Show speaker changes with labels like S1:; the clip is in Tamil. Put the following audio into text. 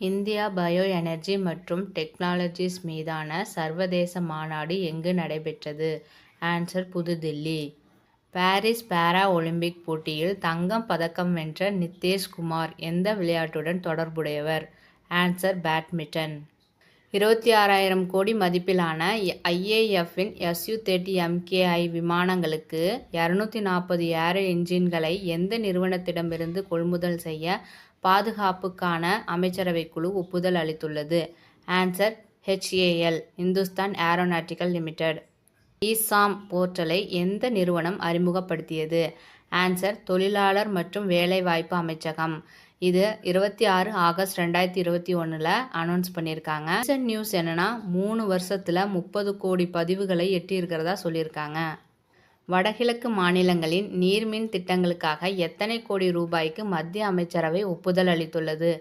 S1: இந்தியா பயோ எனர்ஜி மற்றும் டெக்னாலஜிஸ் மீதான சர்வதேச மாநாடு எங்கு நடைபெற்றது? ஆன்சர் புதுதில்லி. பாரிஸ் பாரா ஒலிம்பிக் போட்டியில் தங்கம் பதக்கம் வென்ற நித்தேஷ் குமார் எந்த விளையாட்டுடன் தொடர்புடையவர்? Answer badminton. 26,000 கோடி மதிப்பிலான ஐஏஎஃப்பின் Su-30 MKI விமானங்களுக்கு 240 ஏரோ என்ஜின்களை எந்த நிறுவனத்திடமிருந்து கொள்முதல் செய்ய பாதுகாப்புக்கான அமைச்சரவை குழு ஒப்புதல் அளித்துள்ளது? Answer HAL Hindustan aeronautical limited. இ-சாம் போர்ட்டலை எந்த நிறுவனம் அறிமுகப்படுத்தியது? ஆன்சர் தொழிலாளர் மற்றும் வேலைவாய்ப்பு அமைச்சகம். இது 26 ஆகஸ்ட் 2021 அனௌன்ஸ் பண்ணியிருக்காங்க. ரீசன்ட் நியூஸ் என்னன்னா 3 வருஷத்துல 30 கோடி பதிவுகளை எட்டியிருக்கிறதா சொல்லியிருக்காங்க. வடகிழக்கு மாநிலங்களின் நீர்மின் திட்டங்களுக்காக எத்தனை கோடி ரூபாய்க்கு மத்திய அமைச்சரவை ஒப்புதல் அளித்துள்ளது?